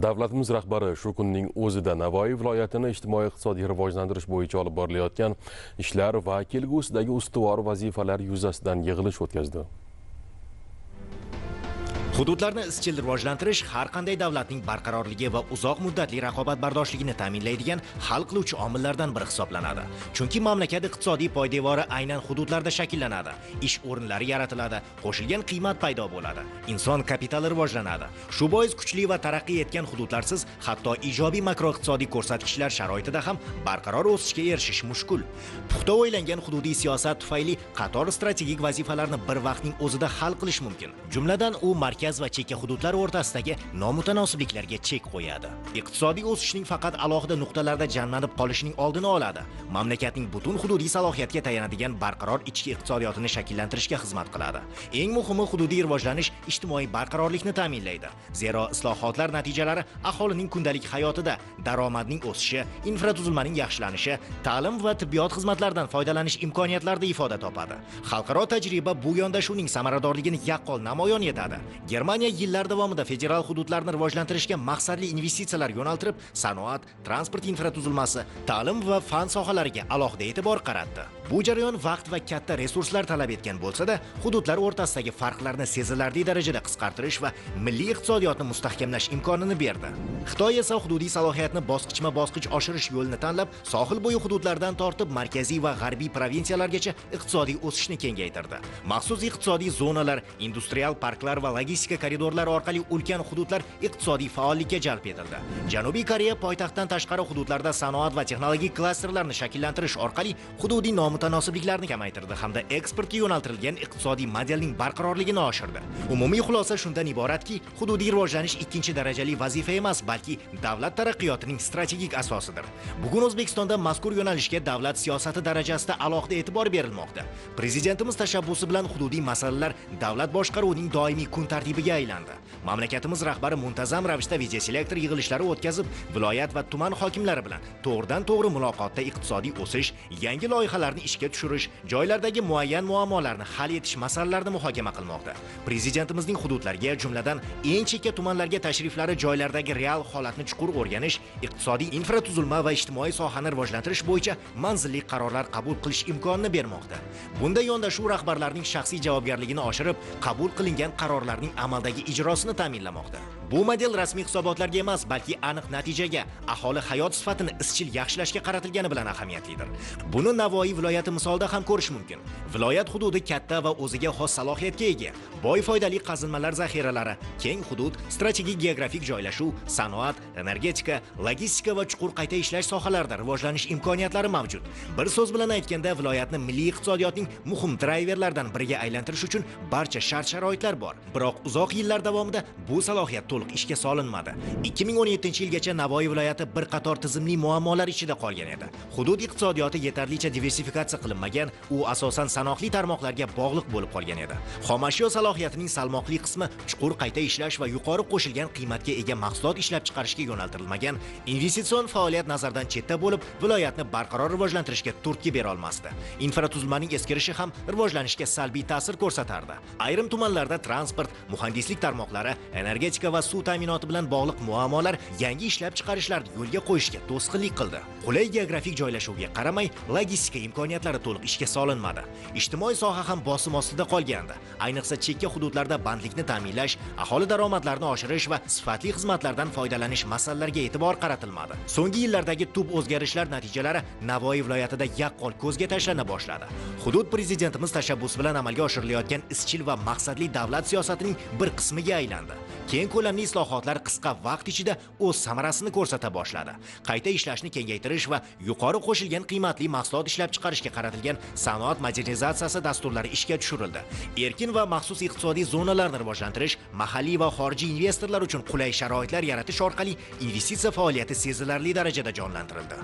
Davlatimiz rahbari shu kunning o'zida Navoiy viloyatini ijtimoiy-iqtisodiy rivojlantirish bo'yicha olib borilayotgan ishlar va kelgusidagi ustuvor vazifalar yuzasidan yig'ilish o'tkazdi. Hududlarni izchil rivojlantirish har qanday davlatning barqarorligi va uzoq muddatli raqobatbardoshligini ta'minlaydigan hal qiluvchi omillardan biri hisoblanadi. Chunki mamlakat iqtisodiy poydevori aynan hududlarda shakllanadi. Ish o'rinlari yaratiladi, qo'shilgan qiymat paydo bo'ladi, inson kapitali rivojlanadi. Shu bois kuchli va taraqqiy etgan hududlarsiz hatto ijobiy makroiqtisodiy ko'rsatkichlar sharoitida ham barqaror o'sishga erishish mushkul. Puxta o'ylangan hududiy siyosat tufayli qator strategik vazifalarni bir vaqtning o'zida hal qilish mumkin. Jumladan u markaz va chekka hududlar o'rtasidagi nomutanosibliklarga chek qo'yadi. Iqtisodiy o'sishning faqat alohida nuqtalarda jamlanib qolishining oldini oladi. Mamlakatning butun hududiy salohiyatga tayanadigan barqaror ichki iqtisodiyotini shakllantirishga xizmat qiladi. Eng muhimi hududiy rivojlanish ijtimoiy barqarorlikni ta'minlaydi. Zero islohotlar natijalari aholining kundalik hayotida daromadning o'sishi, infratuzilmaning yaxshilanishi, ta'lim va tibbiyot xizmatlaridan foydalanish imkoniyatlarida ifoda topadi. Xalqaro tajriba bu yondashuvning samaradorligini yaqqol namoyon etadi. Germaniya yillar davomida federal hududlarni rivojlantirishga maqsadli investitsiyalar yo'naltirib, sanoat, transport infratuzilmasi, ta'lim va fan sohalariga alohida e'tibor qaratdi. Bu jarayon vaqt va katta resurslar talab etgan bo'lsa-da, hududlar o'rtasidagi farqlarni sezilarli darajada qisqartirish va milliy iqtisodiyotni mustahkamlash imkonini berdi. Xitoy esa hududiy salohiyatni bosqichma-bosqich oshirish yo'lini tanlab, sohil bo'yi hududlardan tortib markaziy va g'arbiy provinsiyalargacha iqtisodiy o'sishni kengaytirdi. Maxsus iqtisodiy zonalar, industrial parklar va logistika koridorlari orqali ulkan hududlar iqtisodiy faollikka jalb etildi. Janubiy Koreya poytaxtdan tashqari hududlarda sanoat va texnologik klasterlarni shakllantirish orqali hududiy nomutanosibliklarni kamaytirdi hamda eksportga yo'naltirilgan iqtisodiy modelning barqarorligini oshirdi. Umumiy xulosa shundan iboratki, hududiy rivojlanish ikkinchi darajali vazifa emas, balki davlat taraqqiyotining strategik asosidir. Bugun O'zbekistonda mazkur yo'nalishga davlat siyosati darajasida alohida e'tibor berilmoqda. Prezidentimiz tashabbusi bilan hududiy masalalar davlat boshqaruvining doimiy kun tartibiga aylandi. Mamlakatimiz rahbari muntazam ravishda videoselektor yig'ilishlari o'tkazib, viloyat va tuman hokimlari bilan to'g'ridan-to'g'ri muloqotda iqtisodiy o'sish, yangi loyihalarni ishga tushirish, joylardagi muayyan muammolarni hal etish masalalarini muhokama qilmoqda. Prezidentimizning hududlarga, jumladan eng chekka tumanlarga tashriflari joylardagi real holatni chuqur o'rganish, iqtisodiy infratuzilma va ijtimoiy sohani rivojlantirish bo'yicha manzilli qarorlar qabul qilish imkonini bermoqda. Bunda yondashuv rahbarlarining shaxsiy javobgarligini oshirib, qabul qilingan qarorlarning amaldagi ijrosini ta'minlamoqda. Bu model rasmiy hisobotlarga emas, balki aniq natijaga, aholi hayot sifatini izchil yaxshilashga qaratilgani bilan ahamiyatlidir. Buni Navoiy viloyati misolida ham ko'rish mumkin. Viloyat hududi katta va o'ziga xos salohiyatga ega. Boy foydali qazilmalar zaxiralari, keng hudud, strategik geografik joylashuv, sanoat, energetika, logistika va chuqur qayta ishlash sohalarida rivojlanish imkoniyatlari mavjud. Bir so'z bilan aytganda, viloyatni milliy iqtisodiyotning muhim driverlaridan biriga aylantirish uchun barcha shart-sharoitlar bor. Biroq uzoq yillar davomida bu salohiyat to'liq ishga solinmadi. 2017-yilgacha Navoiy viloyati bir qator tizimli muammolar ichida qolgan edi. Hudud iqtisodiyoti yetarlicha diversifikatsiya qilinmagan, u asosan sanoqli tarmoqlarga bog'liq bo'lib qolgan edi. Xomashyo salohiyatining salmoqli qismi chuqur qayta ishlash va yuqori qo'shilgan qiymatga ega mahsulot ishlab chiqarishga yo'naltirilmagan, investitsion faoliyat nazardan chetda bo'lib, viloyatni barqaror rivojlantirishga turtki bera olmasdi. Infratuzilmaning eskirishi ham rivojlanishga salbiy ta'sir ko'rsatardi. Ayrim tumanlarda transport, muhandislik tarmoqlari, energetika va suv ta'minoti bilan bog'liq muammolar yangi ishlab chiqarishlarni yo'lga qo'yishga to'sqinlik qildi. Qulay geografik joylashuvga qaramay, logistika imkoniyatlari to'liq ishga solinmadi. Ijtimoiy soha ham bosim ostida qolgandi. Ayniqsa chekka hududlarda bandlikni ta'minlash, aholi daromadlarini oshirish va sifatli xizmatlardan foydalanish masalalariga e'tibor qaratilmadi. So'nggi yillardagi tub o'zgarishlar natijalari Navoiy viloyatida yaqqol ko'zga tashlana boshladi. Hudud prezidentimiz tashabbusi bilan amalga oshirilayotgan izchil va maqsadli davlat siyosatining bir qismiga aylandi. Keng ko'lamli islohotlar qisqa vaqt ichida o'z samarasini ko'rsata boshladi. Qayta ishlashni kengaytirish va yuqori qo'shilgan qiymatli mahsulot ishlab chiqarishga qaratilgan sanoat modernizatsiyasi dasturlari ishga tushirildi. Erkin va maxsus iqtisodiy zonalarni rivojlantirish, mahalliy va xorijiy investorlar uchun qulay sharoitlar yaratish orqali investitsiya faoliyati sezilarli darajada jonlantirildi.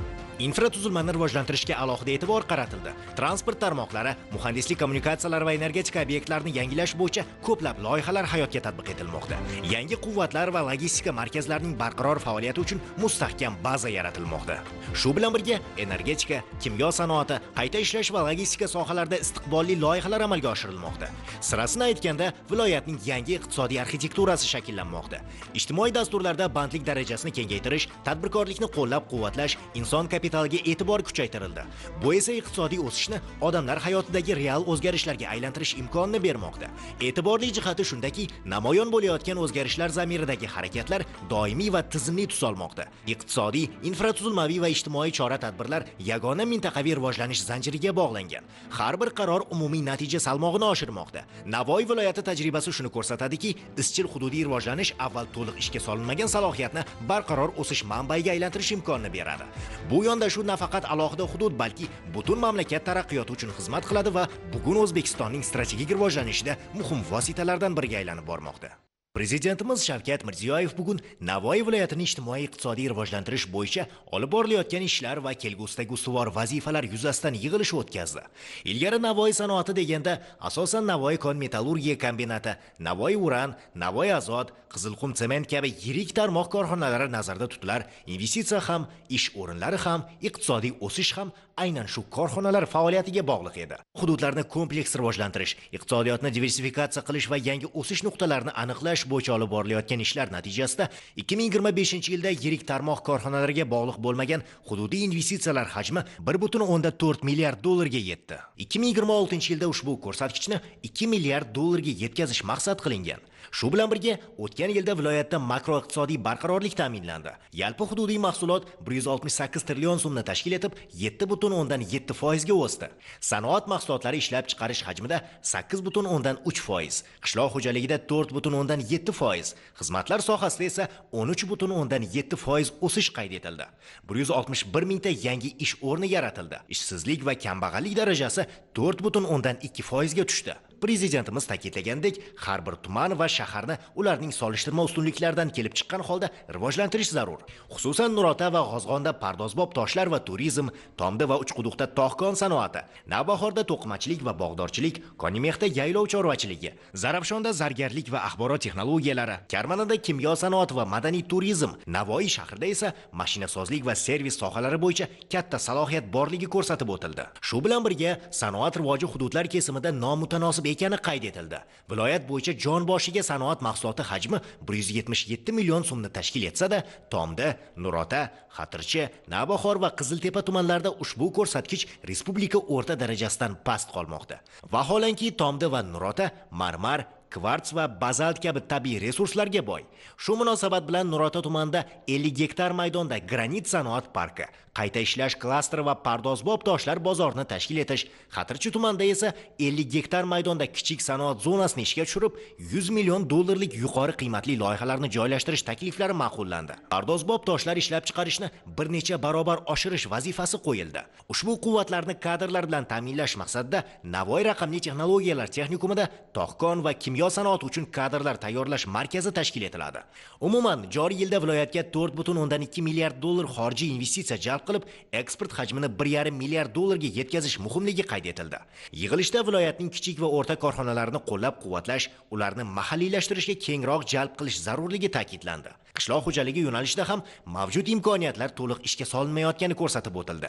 Infratuzilmani rivojlantirishga alohida e'tibor qaratildi. Transport tarmoqlari, muhandislik kommunikatsiyalari va energetika obyektlarini yangilash bo'yicha ko'plab loyihalar hayotga tatbiq etilmoqda. Yangi quvvatlar va logistika markazlarining barqaror faoliyati uchun mustahkam baza yaratilmoqda. Shu bilan birga energetika, kimyo sanoati, qayta ishlash va logistika sohalarida istiqbolli loyihalar amalga oshirilmoqda. Sirasini aytganda, viloyatning yangi iqtisodiy arxitekturasi shakllanmoqda. Ijtimoiy dasturlarda bandlik darajasini kengaytirish, tadbirkorlikni qo'llab-quvvatlash, inson kapitaliga e'tibor kuchaytirildi. Bu esa iqtisodiy o'sishni odamlar hayotidagi real o'zgarishlarga aylantirish imkonini bermoqda. E'tiborli jihati shundaki, namoyon bo'layotgan o'zgarishlar zamiridagi harakatlar doimiy va tizimli tus olmoqda. Iqtisodiy, infratuzilmaviy va ijtimoiy chora-tadbirlar yagona mintaqaviy rivojlanish zanjiriga bog'langan. Har bir qaror umumiy natija salmog'ini oshirmoqda. Navoiy viloyati tajribasi shuni ko'rsatadiki, izchil hududiy rivojlanish avval to'liq ishga solinmagan salohiyatni barqaror o'sish manbaiga aylantirish imkonini beradi. Bu yondashuv nafaqat alohida hudud, balki butun mamlakat taraqqiyoti uchun xizmat qiladi va bugun O'zbekistonning strategik rivojlanishida muhim vositalardan biriga aylanib bormoqda. Prezidentimiz Shavkat Mirziyoyev bugun Navoiy viloyatini ijtimoiy-iqtisodiy rivojlantirish bo'yicha olib borilayotgan ishlar va kelgusidagi ustuvor vazifalar yuzasidan yig'ilish o'tkazdi. Ilgari Navoiy sanoati deganda asosan Navoiy kon-metallurgiya kombinati, Navoiy uran, Navoiy azot, Qizilqum sement kabi yirik tarmoq korxonalari nazarda tutilar. Investitsiya ham, ish o'rinlari ham, iqtisodiy o'sish ham aynan shu korxonalar faoliyatiga bog'liq edi. Hududlarni kompleks rivojlantirish, iqtisodiyotni diversifikatsiya qilish va yangi o'sish nuqtalarini aniqlash bo'yicha olib borilayotgan ishlar natijasida 2025-yilda yirik tarmoq korxonalariga bog'liq bo'lmagan hududiy investitsiyalar hajmi 1.4 milliard dollarga yetdi. 2026-yilda ushbu ko'rsatkichni 2 milliard dollarga yetkazish maqsad qilingan. Shu bilan birga o'tgan yilda viloyatda makroiqtisodiy barqarorlik ta'minlandi. Yalpi hududiy mahsulot 168 trillion so'mni tashkil etib, 7.7% ga o'sdi. Sanoat mahsulotlari ishlab chiqarish hajmida 8.3%, qishloq xo'jaligida 4.7%, xizmatlar sohasida esa 13.7% o'sish qayd etildi. 161 mingta yangi ish o'rni yaratildi. Ishsizlik va kambag'allik darajasi 4.2% ga tushdi. Prezidentimiz ta'kidlagandek, har bir tuman va shaharni ularning solishtirma ustunliklaridan kelib chiqqan holda rivojlantirish zarur. Xususan Nurota va G'ozg'onda pardozbob toshlar va turizm, Tomda va Uchquduqda tog'kon sanoati, Navbahorda to'qimachilik va bog'dorchilik, Konimexda yaylov chorvachiligi, Zarafshonda zargarlik va axborot texnologiyalari, Karmanada kimyo sanoati va madaniy turizm, Navoiy shahrida esa mashinasozlik va servis sohalari bo'yicha katta salohiyat borligi ko'rsatib o'tildi. Shu bilan birga sanoat rivoji hududlar kesimida nomutanosib ekani qayd etildi. Viloyat bo'yicha jon boshiga sanoat mahsuloti hajmi 177 million so'mni tashkil etsa-da, Tomda, Nurota, Xatirchi, Navbahor va Qiziltepa tumanlarida ushbu ko'rsatkich respublika o'rta darajasidan past qolmoqda. Vaholanki Tomda va Nurota marmar, kvarts va bazalt kabi tabiiy resurslarga boy. Shu munosabat bilan Nurota tumanida 50 gektar maydonda granit sanoat parki, qayta ishlash klasteri va pardozbob toshlar bozorini tashkil etish, Xatirchi tumanida esa 50 gektar maydonda kichik sanoat zonasini ishga tushirib, 100 million dollarlik yuqori qiymatli loyihalarni joylashtirish takliflari ma'qullandi. Pardozbob toshlar ishlab chiqarishni bir necha barobar oshirish vazifasi qo'yildi. Ushbu quvvatlarni kadrlar bilan ta'minlash maqsadida Navoiy raqamli texnologiyalar texnikumida tog'kon va kimyo sanoati uchun kadrlar tayyorlash markazi tashkil etiladi. Umuman, joriy yilda viloyatga 4.2 milliard dollar xorijiy investitsiya jalb qilib, eksport hajmini 1,5 milliard dollarga yetkazish muhimligi qayd etildi. Yig'ilishda viloyatning kichik va o'rta korxonalarini qo'llab-quvvatlash, ularni mahalliylashtirishga kengroq jalb qilish zarurligi ta'kidlandi. Qishloq xo'jaligi yo'nalishida ham mavjud imkoniyatlar to'liq ishga solinmayotgani ko'rsatib o'tildi.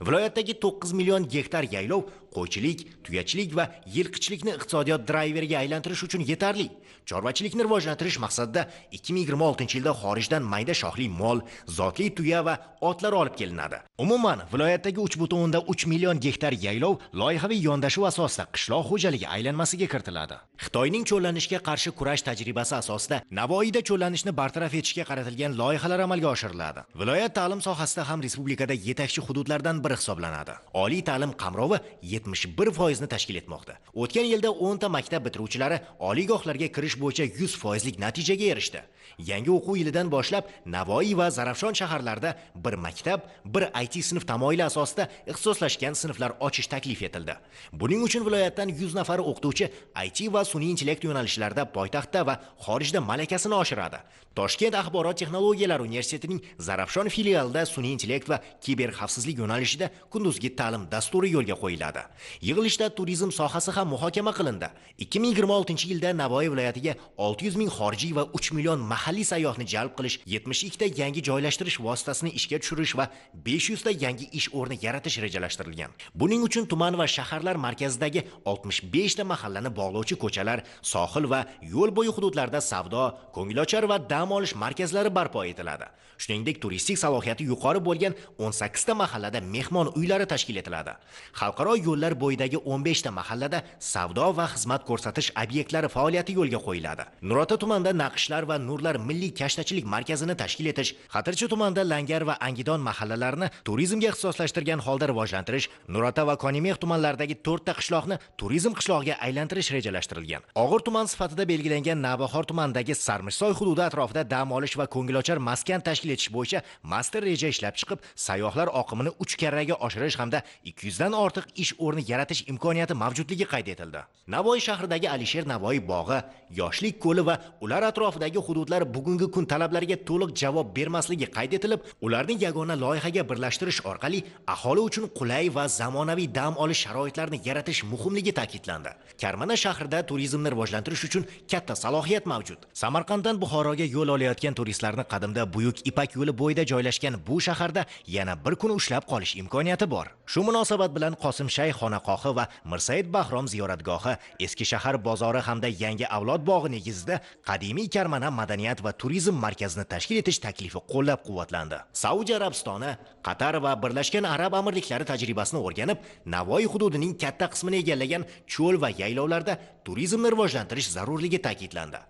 Viloyatdagi 9 million gektar yaylov qo'ychilik, tuyachilik va yilqichilikni iqtisodiyot drayveriga aylantirish uchun yetarli. Chorvachilikni rivojlantirish maqsadida 2026-yilda xorijdan mayda shoxli mol, zotli tuya va otlar olib kelinadi. Umuman, viloyatdagi 3.3 million gektar yaylov loyihaviy yondashuv asosida qishloq xo'jaligi aylanmasiga kiritiladi. Xitoyning cho'llanishga qarshi kurash tajribasi asosida Navoiyda cho'llanishni bartaraf etishga qaratilgan loyihalar amalga oshiriladi. Viloyat ta'lim sohasida ham respublikada yetakchi hududlardan biri hisoblanadi. Oliy ta'lim qamrovi 71% ni tashkil etmoqda. O'tgan yilda 10 ta maktab bitiruvchilari oliygohlarga kirish bo'yicha 100% natijaga erishdi. Yangi o'quv yilidan boshlab Navoiy va Zarafshon shaharlarida bir maktab, bir IT sinf tamoyili asosida ixtisoslashgan sinflar ochish taklif etildi. Buning uchun viloyatdan 100 nafar o'qituvchi IT va sun'iy intellekt yo'nalishlarida poytaxtda va xorijda malakasini oshiradi. Toshkent axborot texnologiyalari universitetining Zarafshon filialida sun'iy intellekt va kiber xavfsizlik yo'nalishida kunduzgi ta'lim dasturi yo'lga qo'yiladi. Yig'ilishda turizm sohasi ham muhokama qilindi. 2026-yilda Navoiy viloyatiga 600 ming xorijiy va 3 million mahalliy sayyohni jalb qilish, 72 ta yangi joylashtirish vositasini ishga tushirish va 500 ta yangi ish o'rni yaratish rejalashtirilgan. Buning uchun tuman va shaharlar markazidagi 65 ta mahallani bog'lovchi ko'chalar, sohil va yo'l bo'yi hududlarda savdo, ko'ngilochar va dam olish markazlari barpo etiladi. Shuningdek, turistik salohiyati yuqori bo'lgan 18 ta mahallada mehmon uylari tashkil etiladi. Xalqaro yo'llar bo'yidagi 15 ta mahallada savdo va xizmat ko'rsatish obyektlari faoliyati yo'lga qo'yiladi. Nurota tumanida Naqshlar va Nurlar milliy kashtachilik markazini tashkil etish, Xatirchi tumanida Langar va Angidon mahallalarini turizmga ixtisoslashtirgan holda rivojlantirish, Nurota va Konimeh tumanlaridagi 4 ta qishloqni turizm qishlog'iga aylantirish rejalashtirilgan. Og'ir tuman sifatida belgilangan Navbahor tumanidagi Sarmishsoy hududi atrofida dam olish va ko'ngilochar maskan tashkil etish bo'yicha master reja ishlab chiqib, sayyohlar oqimini 3 karraga oshirish hamda 200 dan ortiq ish o'rni yaratish imkoniyati mavjudligi qayd etildi. Navoiy shahridagi Alisher Navoiy bog'i, Yoshlik ko'li va ular atrofidagi hududlar bugungi kun talablariga to'liq javob bermasligi qayd etilib, ularni yagona loyihaga birlashtirish orqali aholi uchun qulay va zamonaviy dam olish sharoitlarini yaratish muhimligi ta'kidlandi. Karmana shahrida turizmni rivojlantirish uchun katta salohiyat mavjud. Samarqanddan Buxoroga yo'l olayotgan turistlarni qadimda Buyuk Ipak yo'li bo'yida joylashgan bu shaharda yana bir kun ushlab qolish imkoniyati bor. Shu munosabat bilan Qosim Shayx xonaqohi va Mirsaid Bahrom ziyoratgohi, Eski shahar bozori hamda Yangi avlod bog'i negizida qadimiy Karmana madaniyat va turizm markazini tashkil etish taklifi qo'llab-quvvatlandi. Saudiya Arabistoni, Qatar va Birlashgan Arab Amirliklari tajribasini o'rganib, Navoiy hududining katta qismini egallagan cho'l va yaylovlarda turizmni rivojlantirish zarurligi ta'kidlandi.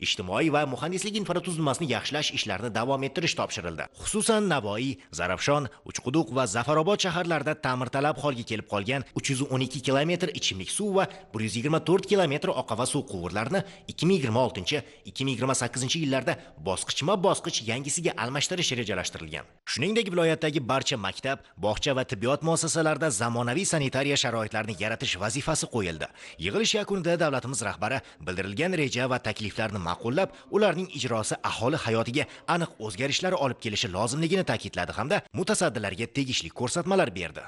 Ijtimoiy va muhandislik infratuzilmasini yaxshilash ishlarini davom ettirish topshirildi. Xususan Navoiy, Zarafshon, Uchquduq va Zafarobod shaharlarida ta'mirtalab holga kelib qolgan 312 kilometr ichimlik suv va 124 kilometr oqova suv quvurlarini 2026-2028 yillarda bosqichma-bosqich yangisiga almashtirish rejalashtirilgan. Shuningdek, viloyatdagi barcha maktab, bog'cha va tibbiyot muassasalarida zamonaviy sanitariya sharoitlarini yaratish vazifasi qo'yildi. Yig'ilish yakunida davlatimiz rahbari bildirilgan reja va takliflarni ma'qullab, ularning ijrosi aholi hayotiga aniq o'zgarishlar olib kelishi lozimligini ta'kidladi hamda mutasaddilarga tegishli ko'rsatmalar berdi.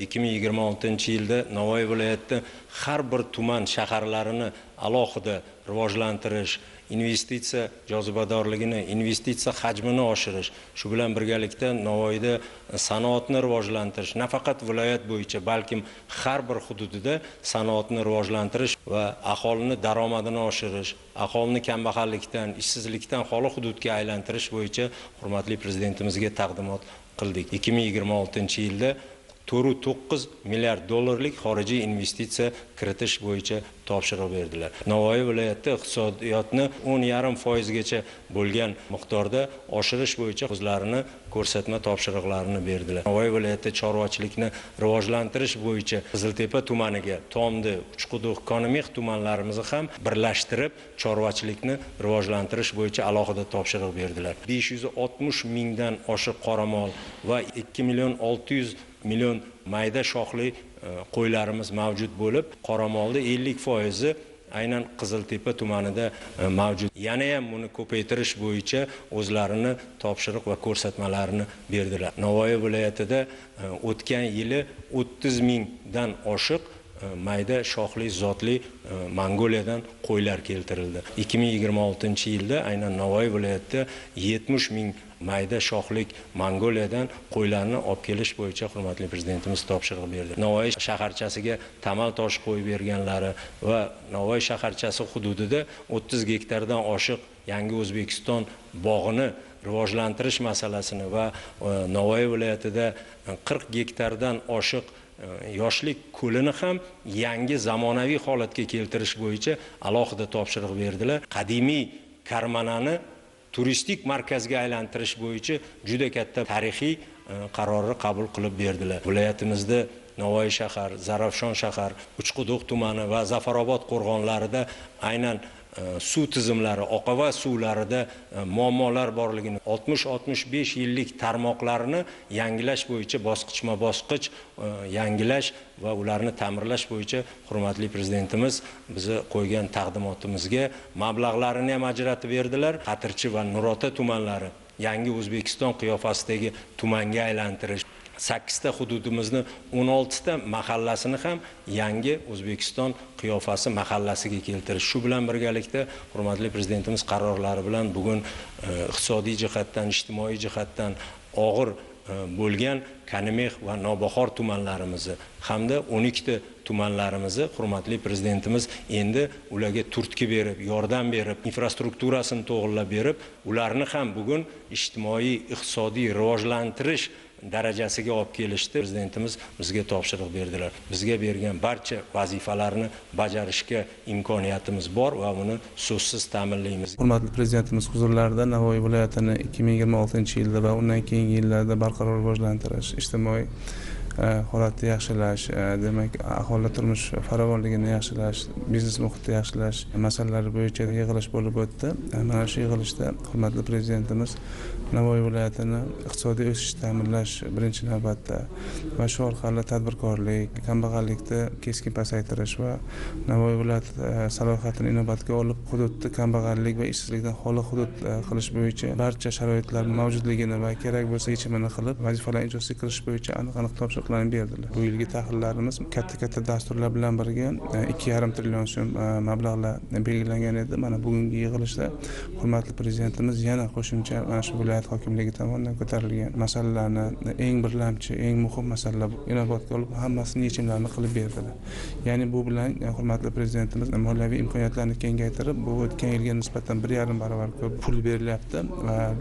2026-yilda Navoiy viloyatida har bir tuman shaharlarini alohida rivojlantirish, investitsiya jozibadorligini, investitsiya hajmini oshirish, shu bilan birgalikda Navoiyda sanoatni rivojlantirish, nafaqat viloyat bo'yicha, balkim har bir hududida sanoatni rivojlantirish va aholini daromadini oshirish, aholini kambag'allikdan, ishsizlikdan xoli hududga aylantirish bo'yicha hurmatli prezidentimizga taqdimot qildik. 2026-yilda 4.9 milliard dollarlik xorijiy investitsiya kiritish bo'yicha topshiriq berdilar. Navoiy viloyati iqtisodiyotni 10,5% gacha bo'lgan miqdorda oshirish bo'yicha o'zlarini ko'rsatma topshiriqlarini berdilar. Navoiy viloyati chorvachilikni rivojlantirish bo'yicha Qiziltepa tumaniga, Tomdi, Uchquduq, Konimeh tumanlarimizni ham birlashtirib, chorvachilikni rivojlantirish bo'yicha alohida topshiriq berdilar. 560 mingdan oshiq qoramol va 2,6 million mayda shoxli qo'ylarimiz mavjud bo'lib, qoramolda 50% aynan Qiziltepa tumanida mavjud. Yana ham buni ko'paytirish bo'yicha o'zlarini topshiriq va ko'rsatmalarini berdilar. Navoiy viloyatida o'tgan yili 30 mingdan oshiq mayda shoxli zotli Mongoliyadan qo'ylar keltirildi. 2026-yilda aynan Navoiy viloyatida 70 ming mayda shoxlik Mongoliyadan qo'ylarni olib kelish bo'yicha hurmatli prezidentimiz topshiriq berdi. Navoiy shaharchasiga tamal toshi qo'yib berganlari va Navoiy shaharchasi hududida 30 gektardan oshiq Yangi O'zbekiston bog'ini rivojlantirish masalasini va Navoiy viloyatida 40 gektardan oshiq Yoshlik ko'lini ham yangi zamonaviy holatga keltirish bo'yicha alohida topshiriq berdilar. Qadimiy Karmanani turistik markazga aylantirish bo'yicha juda katta tarixiy qarorni qabul qilib berdilar. Viloyatimizda Navoiy shahar, Zarafshon shahar, Uchquduq tumani va Zafarobod qo'rg'onlarida aynan suv tizimlari, oqova suvlarida muammolar borligini, 60-65 yillik tarmoqlarni yangilash bo'yicha bosqichma-bosqich yangilash va ularni ta'mirlash bo'yicha hurmatli prezidentimiz bizni qo'ygan taqdimotimizga mablag'larini ham ajratib berdilar. Qatirchi va Nurota tumanlari yangi O'zbekiston qiyofasidagi tumanga aylantirish, 8 ta hududimizni 16 ta mahallasini ham yangi O'zbekiston qiyofasi mahallasiga keltirish. Shu bilan birgalikda hurmatli prezidentimiz qarorlari bilan bugun iqtisodiy jihatdan, ijtimoiy jihatdan og'ir bo'lgan Kanimex va Nobahor tumanlarimizni hamda 12 ta tumanlarimizni hurmatli prezidentimiz endi ularga turtki berib, yordam berib, infrastrukturasini to'g'irlab berib, ularni ham bugun ijtimoiy, iqtisodiy rivojlantirish darajasiga olib kelishdi. Prezidentimiz bizga topshiriq berdilar. Bizga bergan barcha vazifalarni bajarishga imkoniyatimiz bor va uni so'zsiz ta'minlaymiz. Hurmatli prezidentimiz huzurlarida Navoiy viloyatini 2026-yilda va undan keyingi yillarda barqaror rivojlantirish, ijtimoiy holatni yaxshilash, demak aholi turmush farovonligini yaxshilash, biznes muhitni yaxshilash masalalari bo'yicha yig'ilish bo'lib o'tdi. Mana shu yig'ilishda hurmatli prezidentimiz Navoiy viloyatini iqtisodiy o'sish ta'minlash birinchi navbatda va shu orqali tadbirkorlik, kambag'allikni keskin pasaytirish va Navoiy viloyati salohiyatini inobatga olib hududni kambag'allik va ishsizlikdan xoli hudud qilish bo'yicha barcha sharoitlar mavjudligini va kerak bo'lsa yechimini qilib vazifalarni ijrosiga kirish bo'yicha aniq topshiriqlarni berdilar. Bu yilgi tahlillarimiz katta dasturlar bilan birga 2,5 trillion so'm mablag'lar belgilangan edi. Mana bugungi yig'ilishda hurmatli prezidentimiz yana qo'shimcha mana shu viloyat hokimligi tomonidan ko'tarilgan masalalarni eng birlamchi, eng muhim masalalar inobatga olib hammasini yechimlarini qilib berdilar. Ya'ni bu bilan hurmatli prezidentimiz moliyaviy imkoniyatlarni kengaytirib, bu o'tgan yilga nisbatan 1,5 barobar ko'p pul berilyapti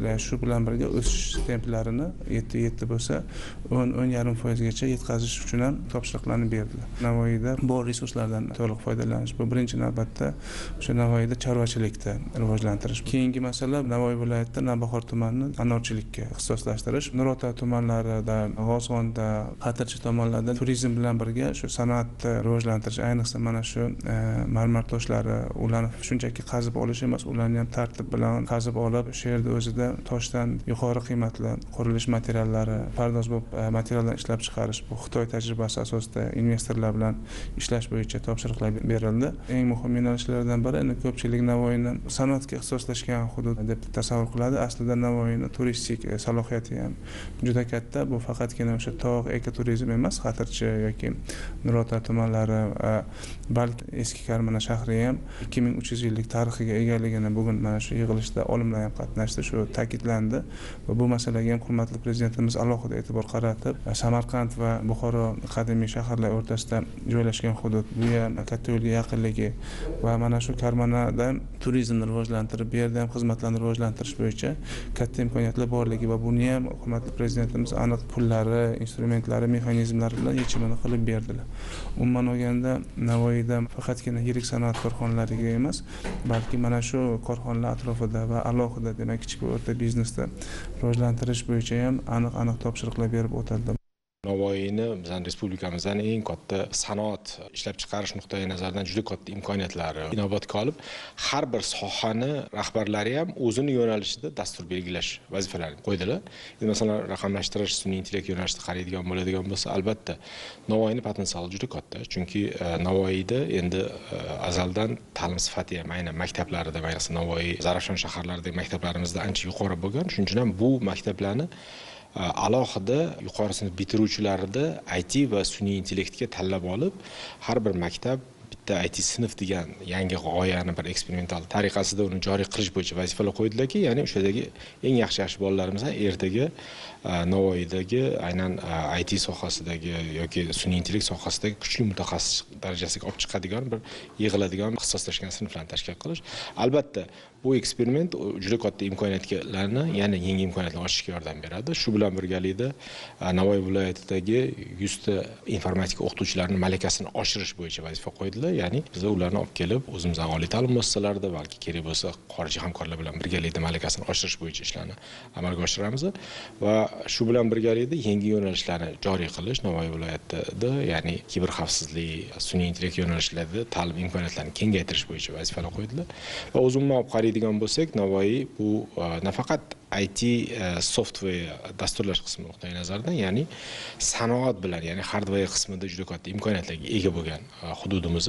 va shu bilan birga o'sish templarini 7 bo'lsa 10,5% gacha yetkazish uchun ham topshiriqlarni berdilar. Navoiyda bor resurslardan to'liq foydalanish, bu birinchi navbatda o'sha Navoiyda chorvachilikda rivojlantirish. Keyingi masala Navoiy viloyatida Nobahor tumanini anorchilikka ixtisoslashtirish. Nurota tumanlarida, G'ozg'onda, Qatirchi tomonlarda turizm bilan birga shu sanoatni rivojlantirish, ayniqsa mana shu marmar toshlari, ularni shunchaki qazib olish emas, ularni ham tartib bilan qazib olib, shu yerda o'zida toshdan yuqori qiymatli qurilish materiallari, pardozbop materiallarni ishlab chiqarish, bu Xitoy tajribasi asosida investorlar bilan ishlash bo'yicha topshiriqlar berildi. Eng muhim yo'nalishlardan biri ko'pchilik Navoiyni sanoatga ixtisoslashgan hudud deb tasavvur qiladi. Aslida Navoiyni turistik salohiyati ham juda katta. Bu faqatgina o'sha tog' ekoturizm emas, Qatirchi yoki Nurota tumanlari, balki eski Karmana shahri ham 2300 yillik tarixiga egaligini bugun mana shu yig'ilishda olimlar ham qatnashdi, shu ta'kidlandi va bu masalaga ham hurmatli prezidentimiz alohida e'tibor qaratib, Samarqand va Buxoro qadimiy shaharlar o'rtasida joylashgan hudud, bu ham katta yo'lga yaqinligi va mana shu Karmanada turizmni rivojlantirib, bu yerda ham xizmatlarni rivojlantirish bo'yicha katta imkoniyatlar borligi va buni ham hurmatli prezidentimiz aniq pullari, instrumentlari, mexanizmlari bilan yechimini qilib berdilar. Umuman olganda Navoiyda faqatgina yirik sanoat korxonalariga emas, balki mana shu korxonalar atrofida va alohida demak kichik va o'rta biznesni rivojlantirish bo'yicha ham aniq topshiriqlar berib o'tildi. Navoiyni bizning respublikamizdan eng katta sanoat ishlab chiqarish nuqtai nazaridan juda katta imkoniyatlari inobatga olib, har bir sohani rahbarlari ham o'zini yo'nalishida dastur belgilash vazifalarini qo'ydilar. Masalan, raqamlashtirish, sun'iy intellekt yo'nalishida qaraydigan bo'ladigan bo'lsa, albatta Navoiyning potensiali juda katta. Chunki Navoiyda endi azaldan ta'lim sifati ham aynan maktablarida, ayniqsa Navoiy, Zarafshon shaharlaridagi maktablarimizda ancha yuqori bo'lgan. Shuning uchun ham bu maktablarni alohida yuqori sinf bitiruvchilarida IT va sun'iy intellektga tanlab olib, har bir maktab bitta IT sinf degan yangi g'oyani bir eksperimental tariqasida uni joriy qilish bo'yicha vazifalar qo'ydilaki, ya'ni o'shadagi eng yaxshi bolalarimiz ertaga Navoiydagi aynan IT sohasidagi yoki sun'iy intellekt sohasidagi kuchli mutaxassis darajasiga olib chiqadigan bir yig'iladigan ixtisoslashgan sinflarni tashkil qilish. Albatta, bu eksperiment juda katta imkoniyatlarni, ya'ni yangi imkoniyatlarni ochishga yordam beradi. Shu bilan birgalikda Navoiy viloyatidagi 100 ta informatika o'qituvchilarining malakasini oshirish bo'yicha vazifa qo'ydilar. ya'ni biz ularni olib kelib o'zimizning oliy ta'lim muassasalarida balki kerak bo'lsa xorijiy hamkorlar bilan birgalikda malakasini oshirish bo'yicha ishlarni amalga oshiramiz va shu bilan birgalikda yangi yo'nalishlarni joriy qilish Navoiy viloyatida, ya'ni kiberxavfsizlik, sun'iy intellekt yo'nalishlarida ta'lim imkoniyatlarini kengaytirish bo'yicha vazifalar qo'yildi va umuman olib qaraydigan bo'lsak, Navoiy bu nafaqat IT software dasturlash qismi nuqtai nazaridan, ya'ni sanoat bilan, ya'ni hardware qismida juda katta imkoniyatlarga ega bo'lgan hududimiz.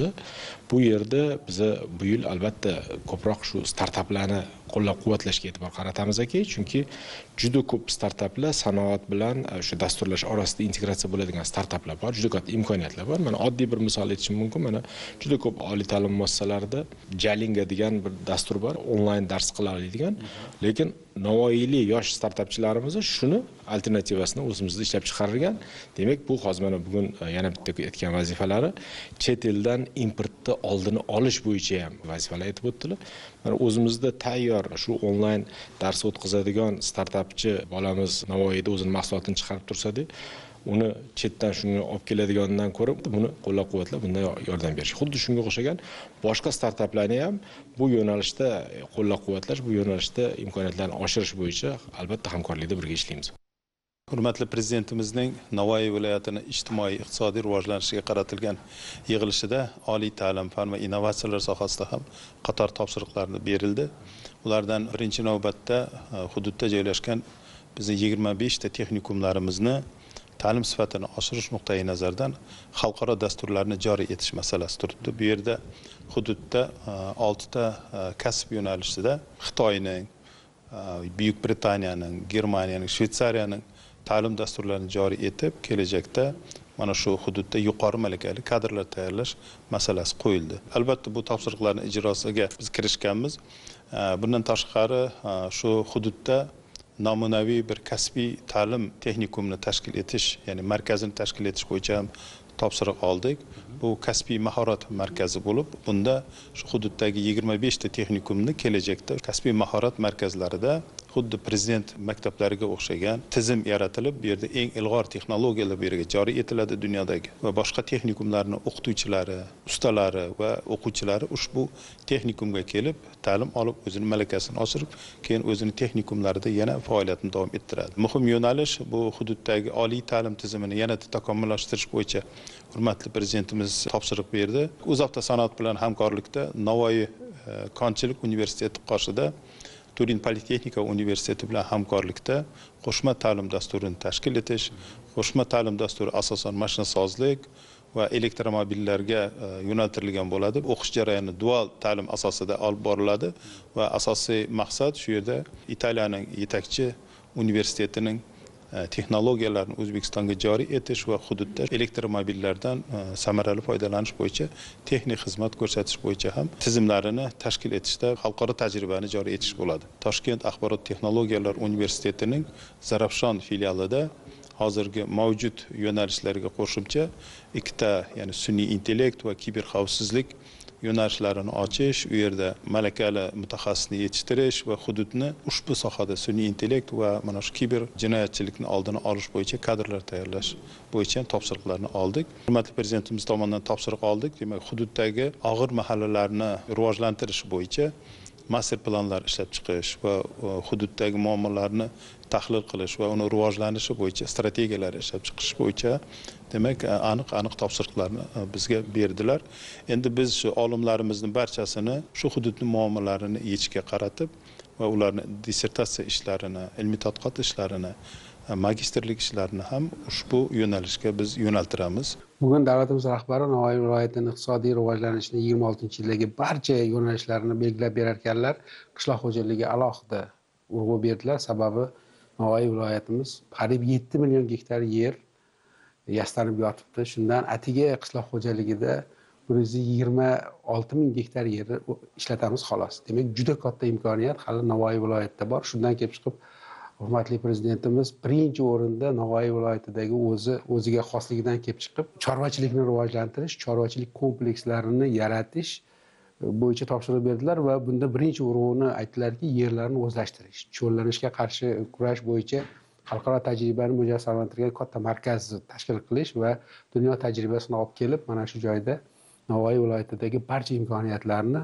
Bu yerda biz bu yil albatta ko'proq shu startaplarni qo'llab-quvvatlashga e'tibor qaratamiz chunki juda ko'p startaplar sanoat bilan o'sha dasturlash orasida integratsiya bo'ladigan startaplar bor, juda katta imkoniyatlar bor. Mana oddiy bir misol aytishim mumkin. Mana juda ko'p oliy ta'lim muassasalarida Jalinga degan bir dastur bor, onlayn dars qila oladigan, lekin Navoiylik yosh startapchilarimiz shuni alternativasini o'zimizda ishlab chiqargan. Demak, bu hozir mana bugun yana bitta aytgan vazifalari chet eldan importni oldini olish bo'yicha ham vazifalar aytib o'tdilar. Mana o'zimizda tayyor shu onlayn dars o'tkazadigan startapchi bolamiz Navoiyda o'zining mahsulotini chiqarib tursa-da, uni chetdan shuni olib keladigandan ko'ra buni qo'llab-quvvatlab, bunday yordam berish. Xuddi shunga o'xshagan boshqa startaplarni ham bu yo'nalishda qo'llab-quvvatlash, bu yo'nalishda imkoniyatlarni oshirish bo'yicha albatta hamkorlikda birga ishlaymiz. Hurmatli Prezidentimizning Navoiy viloyatini ijtimoiy iqtisodiy rivojlanishiga qaratilgan yig'ilishida oliy ta'lim, fan va innovatsiyalar sohasida ham qator topshiriqlar berildi. Ulardan birinchi navbatda hududda joylashgan bizning 25 ta texnikumlarimizni ta'lim sifatini oshirish nuqtai nazaridan xalqaro dasturlarni joriy etish masalasi turibdi. Bu yerda hududda 6 ta kasb yo'nalishida Xitoyning, Buyuk Britaniyaning, Germaniyaning, Shveysariyaning ta'lim dasturlarini joriy etib, kelajakda mana shu hududda yuqori malakali kadrlar tayyorlash masalasi qo'yildi. Albatta bu topshiriqlarning ijrosiga biz kirishganmiz. Bundan tashqari shu hududda namunaviy bir kasbiy ta'lim texnikumini tashkil etish, ya'ni markazini tashkil etish bo'yicha ham topshiriq oldik. Bu kasbiy mahorat markazi bo'lib, bunda shu hududdagi 25 ta texnikumni kelajakda kasbiy mahorat markazlarida xuddi prezident maktablariga o'xshagan tizim yaratilib, bu yerda eng ilg'or texnologiyalar bu yerga joriy etiladi dunyodagi va boshqa texnikumlarning o'qituvchilari, ustalari va o'quvchilari ushbu texnikumga kelib, ta'lim olib, o'zining malakasini oshirib, keyin o'zining texnikumlarida yana faoliyatini davom ettiradi. Muhim yo'nalish bu hududdagi oliy ta'lim tizimini yanada takomillashtirish bo'yicha hurmatli prezidentimiz topshiriq berdi. O'zavtosanoat bilan hamkorlikda Navoiy konchilik universiteti qoshida Turin Politexnika universiteti bilan hamkorlikda qo'shma ta'lim dasturini tashkil etish, qo'shma ta'lim dasturi asosan mashinasozlik va elektromobillarga yo'naltirilgan bo'ladi. O'qish jarayoni dual ta'lim asosida olib boriladi va asosiy maqsad shu yerda Italiyaning yetakchi universitetining texnologiyalarni O'zbekistonga joriy etish va hududda elektromobillardan samarali foydalanish bo'yicha texnik xizmat ko'rsatish bo'yicha ham tizimlarini tashkil etishda xalqaro tajribani joriy etish bo'ladi. Toshkent axborot texnologiyalar universitetining Zarafshon filialida hozirgi mavjud yo'nalishlarga qo'shimcha 2 ta, ya'ni sun'iy intellekt va kiberxavfsizlik yo'nalishlarini ochish, u yerda malakali mutaxassisni yetishtirish va hududni ushbu sohada sun'iy intellekt va mana shu kiber jinoyatchilikni oldini olish bo'yicha kadrlar tayyorlash bo'yicha topshiriqlarni oldik. Hurmatli prezidentimiz tomonidan topshiriq oldik. Demak, hududdagi og'ir mahallalarni rivojlantirish bo'yicha master planlar ishlab chiqish va hududdagi muammolarni tahlil qilish va uni rivojlanishi bo'yicha strategiyalar ishlab chiqish bo'yicha demak aniq topshiriqlarni bizga berdilar. Endi biz shu olimlarimizning barchasini shu hududning muammolarini yechishga qaratib va ularni dissertatsiya ishlarini, ilmiy tadqiqot ishlarini, magistrlik ishlarini ham ushbu yo'nalishga biz yo'naltiramiz. Bugun davlatimiz rahbari Navoiy viloyatining iqtisodiy rivojlanishini 26-yildagi barcha yo'nalishlarini belgilab berar ekanlar. Qishloq xo'jaligi alohida urg'u berdilar. Sababi Navoiy viloyatimiz qariyb 7 million gektar yer yastanib yotibdi. Shundan atigi qishloq xo'jaligida 126 ming gektar yerni ishlatamiz xolos. Demak, juda katta imkoniyat hali Navoiy viloyatida bor. Shundan kelib chiqib hurmatli prezidentimiz birinchi o'rinda Navoiy viloyatidagi o'ziga xosligidan kelib chiqib, chorvachilikni rivojlantirish, chorvachilik komplekslarini yaratish bo'yicha topshiriq berdilar va bunda birinchi urg'uni aytdilarki, yerlarni o'zlashtirish, cho'llanishga qarshi kurash bo'yicha xalqaro tajribani mujassamlantirgan katta markaz tashkil qilish va dunyo tajribasini olib kelib, mana shu joyda Navoiy viloyatidagi barcha imkoniyatlarni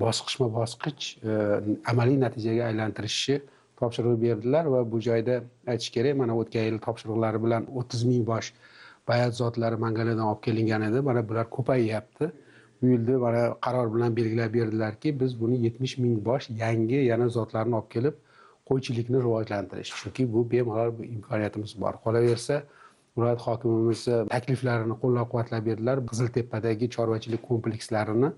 bosqichma-bosqich amaliy natijaga aylantirishi topshiriq berdilar va bu joyda aytish kerak, mana o'tgan yil topshiriqlari bilan 30 ming bosh bayat zotlari Mangaladan olib kelingan edi. Mana bular ko'payyapti. Bu yilda mana qaror bilan belgilab berdilarki, biz buni 70 ming bosh yangi yana zotlarni olib kelib qo'ychilikni rivojlantirish. Chunki bu bemalol imkoniyatimiz bor. Qolaversa, viloyat hokimimiz takliflarini qo'llab-quvvatlab berdilar. Qiziltepadagi chorvachilik komplekslarini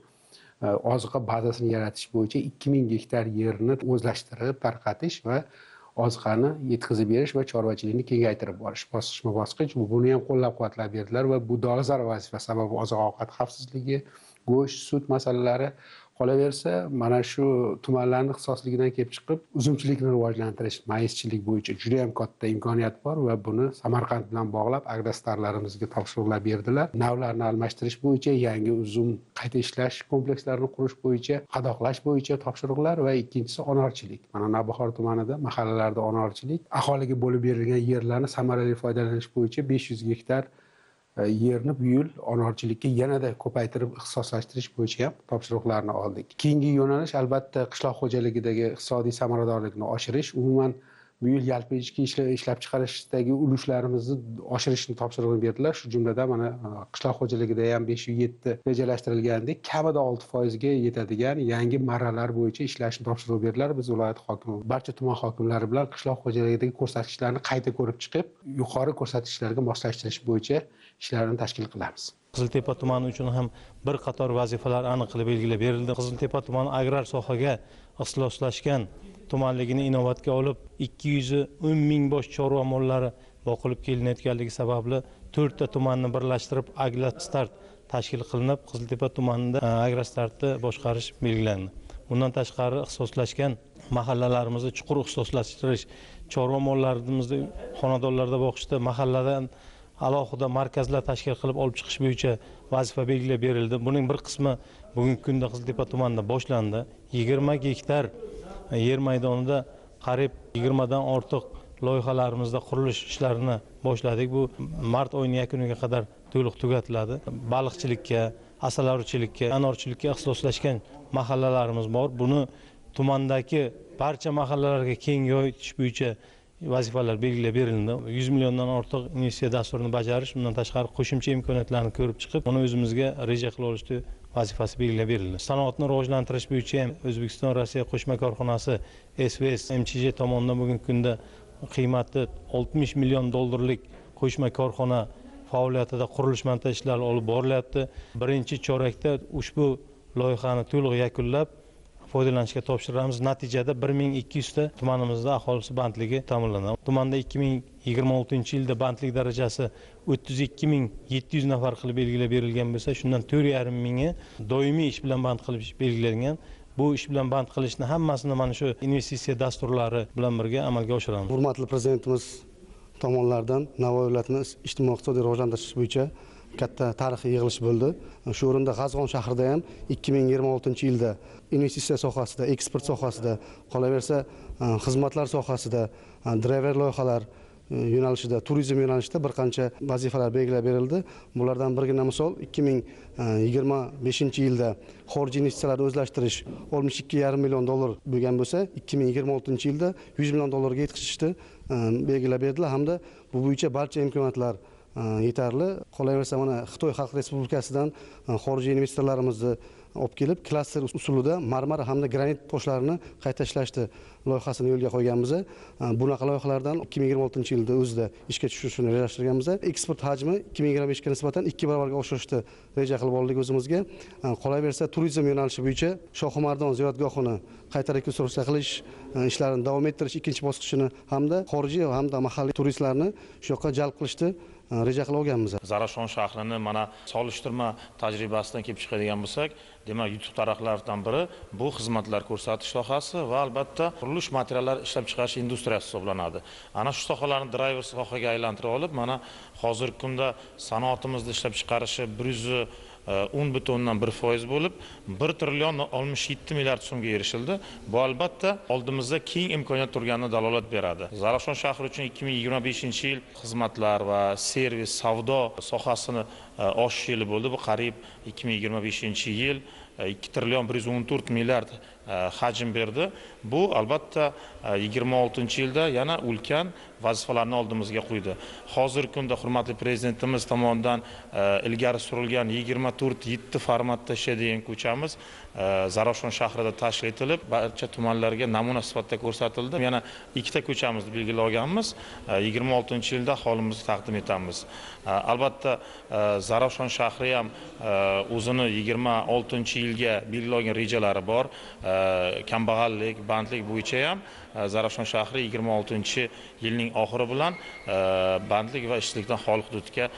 oziqa bazasini yaratish bo'yicha 2000 gektar yerni o'zlashtirib tarqatish va oziqani yetkazib berish va chorvachilikni kengaytirib borish bosqichma-bosqich buni ham qo'llab-quvvatlab berdilar va bu dolzarb vazifa, sababi oziq-ovqat xavfsizligi, go'sht, sut masalalari. Qolaversa, mana shu tumanlarning ixtisosligidan kelib chiqib, uzumchilikni rivojlantirish, maizchilik bo'yicha juda ham katta imkoniyat bor va buni Samarqand bilan bog'lab agrostarlarimizga topshiriqlar berdilar. Navlarni almashtirish bo'yicha, yangi uzum qayta ishlash komplekslarini qurish bo'yicha, qadoqlash bo'yicha topshiriqlar va ikkinchisi anorchilik. Mana Navbahor tumanida mahallalarda anorchilik, aholiga bo'lib berilgan yerlarni samarali foydalanish bo'yicha 500 gektar yerni bu yil anorchilikka yanada ko'paytirib ixtisoslashtirish bo'yicha ham topshiriqlarni oldik. Keyingi yo'nalish albatta qishloq xo'jaligidagi iqtisodiy samaradorlikni oshirish, umuman bu yil yalpi ichki ishlab chiqarishdagi ulushlarimizni oshirishni topshirig'ini berdilar. Shu jumladan mana qishloq xo'jaligida ham 507 rejalashtirilgandek, kamida 6% ga yetadigan yangi marralar bo'yicha ishlashni topshirib berdilar. Biz viloyat hokimi, barcha tuman hokimlari bilan qishloq xo'jaligidagi ko'rsatkichlarni qayta ko'rib chiqib, yuqori ko'rsatkichlarga moslashtirish bo'yicha ishlarni tashkil qilamiz. Qiziltepa tumani uchun ham bir qator vazifalar aniq qilib belgilab berildi. Qiziltepa tumani agrar sohaga ixtisoslashgan tumanligini inobatga olib 210 ming bosh chorva mollari boqilib kelinayotganligi sababli 4 ta tumanni birlashtirib agrostart tashkil qilinib, Qiziltepa tumanida agrostartni boshqarish belgilandi. Bundan tashqari ixtisoslashgan mahallalarimizni chuqur ixtisoslashtirish, chorva mollarimizni xonadonlarda boqishda mahalladan alohida markazlar tashkil qilib olib chiqish bo'yicha vazifa belgilab berildi. Buning bir qismi bugungi kunda Qiziltepa tumanida boshlandi. 20 gektar yer maydonida qariyb 20 dan ortiq loyihalarimizda qurilish ishlarini boshladik. Bu mart oyining yakuniga qadar to'liq tugatiladi. Baliqchilikka, asalarichilikka, anorchilikka ixtisoslashgan mahallalarimiz bor. Buni tumandagi barcha mahallalarga keng yoyitish bo'yicha vazifalar belgilab berildi. 100 milliondan ortiq investitsiya dasturini bajarish, bundan tashqari qo'shimcha imkoniyatlarni ko'rib chiqib, uni o'zimizga reja qilib olishni vazifasi belgilab berildi. Sanoatni rivojlantirish bo'yicha ham O'zbekiston Rossiya qo'shma korxonasi SVS MCJ tomonidan bugungi kunda qiymati 60 million dollarlik qo'shma korxona faoliyatida qurilish montaj ishlari olib borilyapti. Birinchi chorakda ushbu loyihani to'liq yakunlab foydalanishga topshiramiz. Natijada 1200 ta tumanimizda aholisi bandligi ta'minlanadi. Tumanda 2026-yilda bandlik darajasi 32700 nafar qilib belgilab berilgan bo'lsa, shundan 4,5 mingi doimiy ish bilan band qilib belgilangan. Bu ish bilan band qilishni hammasini mana shu investitsiya dasturlari bilan birga amalga oshiramiz. Hurmatli prezidentimiz tomonidan Navoiy viloyatini ijtimoiy-iqtisodiy rivojlantirish bo'yicha katta tarixiy yig'ilish bo'ldi. Shu o'rinda G'azg'on shahrida ham 2026-yilda investitsiya sohasida, eksport sohasida, qolaversa xizmatlar sohasida, driver loyihalar yo'nalishida, turizm yo'nalishida bir qancha vazifalar belgilab berildi. Bulardan birgina misol 2025-yilda xorijiy investitsiyalarni o'zlashtirish 62,5 million dollar bo'lgan bo'lsa, 2026-yilda 100 million dollarga yetkazishni belgilab berdilar hamda bu bo'yicha barcha imkoniyatlar yetarli. Qolaversa mana Xitoy Xalq Respublikasidan xorijiy investorlarimizni olib kelib, klaster usulida marmar hamda granit toshlarini qayta ishlashni loyihasini yo'lga qo'yganmiz. Bunaqa loyihalardan 2026-yilda o'zida ishga tushishni rejalashtirganmiz. Eksport hajmi 2025 ga nisbatan 2 barobarga oshirishni reja qilib oldik o'zimizga. Qolaversa turizm yo'nalishi bo'yicha Shohimardon ziyoratgohini qayta rekonstruksiya qilish ishlarini davom ettirish ikkinchi bosqichini hamda xorijiy hamda mahalliy turistlarni shu yoqqa jalb qilishni reja qilib olganmiz. Zarafshon shahrini mana solishtirma tajribasidan kelib chiqadigan bo'lsak, demak yutuq taraflaridan biri bu xizmatlar ko'rsatish sohasi va albatta qurilish materiallar ishlab chiqarish industriyasi hisoblanadi. Ana shu sohalarni driver sohaga aylantirib olib, mana hozirgi kunda sanoatimizni ishlab chiqarishi 10,1% bo'lib 1 trillion 67 milliard so'mga erishildi. Bu albatta oldimizda keng imkoniyat turganini dalolat beradi. Zarafshon shahri uchun 2025-yil xizmatlar va servis, savdo sohasini oshish yili bo'ldi. Bu qariyb 2025-yil 2 trillion 114 milliard hajm berdi. Bu albatta 26-yilda yana ulkan vazifalarni oldimizga qo'ydi. Hozirgi kunda hurmatli prezidentimiz tomonidan ilgari surilgan 24/7 formatda ishlaydigan ko'chamiz Zarafshon shahrida tashkil etilib, barcha tumanlarga namuna sifatida ko'rsatildi. Yana ikkita ko'chamizni belgilab olganmiz. 26-yilda aholimizni taqdim etamiz. Albatta Zarafshon shahri ham o'zini 26-yilga belgilangan rejalari bor. Kambag'allik, bandlik bo'yicha ham Zarafshon shahri 26-yilning oxiri bilan bandlik va ishsizlikdan xoli hududga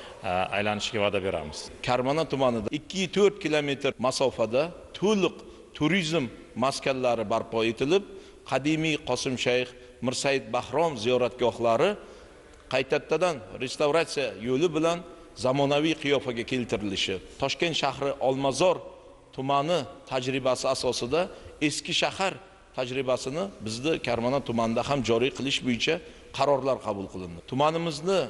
aylanishga va'da beramiz. Karmana tumanida 2-4 kilometr masofada to'liq turizm maskanlari barpo etilib, qadimiy Qosim Shayx, Mirsaid Bahrom ziyoratgohlari qaytadan restavratsiya yo'li bilan zamonaviy qiyofaga keltirilishi, Toshkent shahri Olmazor tumani tajribasi asosida eski shahar tajribasini bizda Karmana tumanida ham joriy qilish bo'yicha qarorlar qabul qilindi. Tumanimizni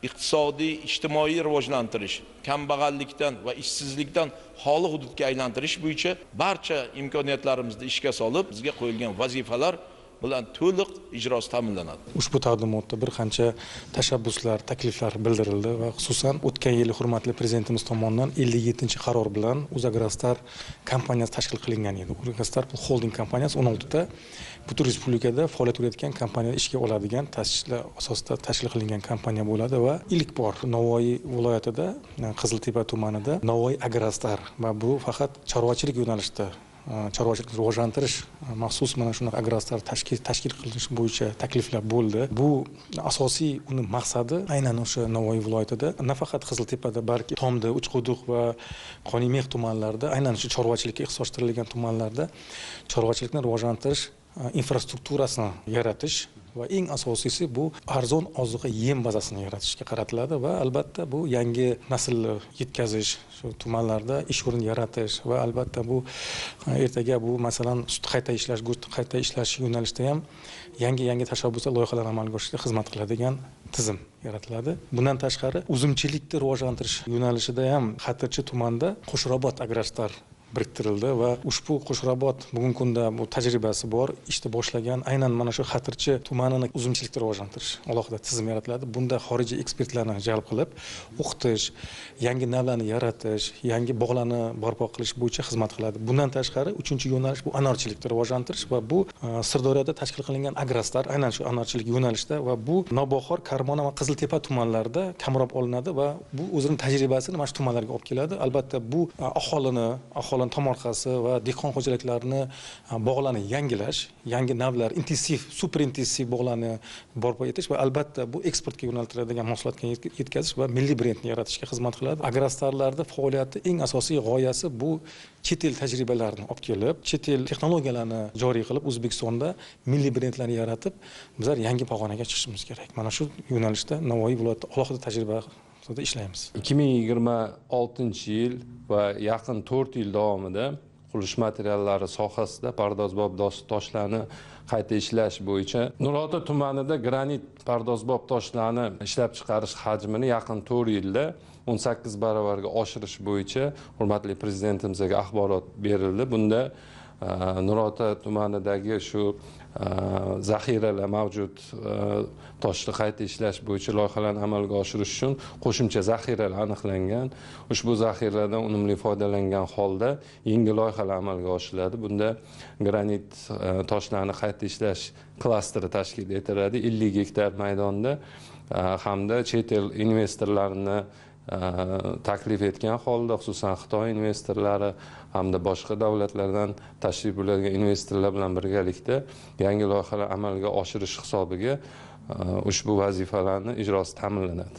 iqtisodiy, ijtimoiy rivojlantirish, kambag'allikdan va ishsizlikdan xoli hududga aylantirish bo'yicha barcha imkoniyatlarimizni ishga solib, bizga qo'yilgan vazifalar bilan to'liq ijrosi ta'minlanadi. Ushbu taqdimotda bir qancha tashabbuslar, takliflar bildirildi va xususan o'tgan yili hurmatli prezidentimiz tomonidan 57-qaror bilan Uzagrastar kompaniyasi tashkil qilingan edi. Uzagrastar holding kompaniyasi 16 ta butun respublikada faoliyat yuritayotgan kompaniyani ishga oladigan ta'sislar asosida tashkil qilingan kompaniya bo'ladi va ilk bor Navoiy viloyatida Qiziltepa tumanida Navoiy Agrastar va bu faqat chorvachilik yo'nalishida chorvachilikni rivojlantirish maxsus mana shunaqa agrastar tashkil qilish bo'yicha takliflar bo'ldi. Bu asosiy uni maqsadi aynan o'sha Navoiy viloyatida nafaqat Qiziltepada, balki Tomdi, Uchquduq va Qonimeh tumanlarida, aynan shu chorvachilikka ixtisoslashtirilgan tumanlarda chorvachilikni rivojlantirish infrastrukturasini yaratish va eng asosiysi bu arzon ozuqa yem bazasini yaratishga qaratiladi va albatta bu yangi naslni yetkazish, shu tumanlarda ish o'rin yaratish va albatta bu ertaga bu masalan sut qayta ishlash, go'sht qayta ishlash yo'nalishida ham yangi tashabbuslar, loyihalar amalga oshirishga xizmat qiladigan tizim yaratiladi. Bundan tashqari uzumchilikni rivojlantirish yo'nalishida ham Xatirchi tumanida Qo'shrobod Agrastar biriktirildi va ushbu Qo'shrobod bugungi kunda bu tajribasi bor, ishni boshlagan aynan mana shu Xatirchi tumanini uzumchilikni rivojlantirish alohida tizim yaratiladi. Bunda xorijiy ekspertlarni jalb qilib, o'qitish, yangi navlarni yaratish, yangi bog'larni barpo qilish bo'yicha xizmat qiladi. Bundan tashqari 3-yo'nalish bu anorchilikni rivojlantirish va bu Sirdaryoda tashkil qilingan Agrastar aynan shu anorchilik yo'nalishida va bu Navbahor, Karmona va Qiziltepa tumanlarida kamroq olinadi va bu o'zining tajribasini mana shu tumanlarga olib keladi. Albatta bu aholini tomorqasi va dehqon xo'jaliklarini bog'larni yangilash, yangi navlar, intensiv, super intensiv bog'larni barpo etish va albatta bu eksportga yo'naltiriladigan mahsulotga yetkazish va milliy brendni yaratishga xizmat qiladi. Agrastarlarda faoliyati eng asosiy g'oyasi bu chet el tajribalarini olib kelib, chet el texnologiyalarni joriy qilib, O'zbekistonda milliy brendlarni yaratib, bizlar yangi pog'onaga chiqishimiz kerak. Mana shu yo'nalishda Navoiy viloyati alohida tajriba ishlaymiz. 2026-yil va yaqin 4 yil davomida qurilish materiallari sohasida pardozbob toshlarni qayta ishlash bo'yicha Nurota tumanida granit pardozbob toshlarni ishlab chiqarish hajmini yaqin 4 yilda 18 baravarga oshirish bo'yicha hurmatli prezidentimizga axborot berildi. Bunda Nurota tumanidagi shu zaxiralar mavjud toshni qayta ishlash bo'yicha loyihalarni amalga oshirish uchun qo'shimcha zaxiralar aniqlangan. Ushbu zaxiralardan unumli foydalangan holda yangi loyihalar amalga oshiriladi. Bunda granit toshlarni qayta ishlash klasteri tashkil etiladi 50 gektar maydonda hamda chet el investorlarini taklif etgan holda, xususan Xitoy investorlari hamda boshqa davlatlardan tashrif buyuradigan investorlar bilan birgalikda yangi loyihalar amalga oshirish hisobiga ushbu vazifalarni ijrosi ta'minlanadi.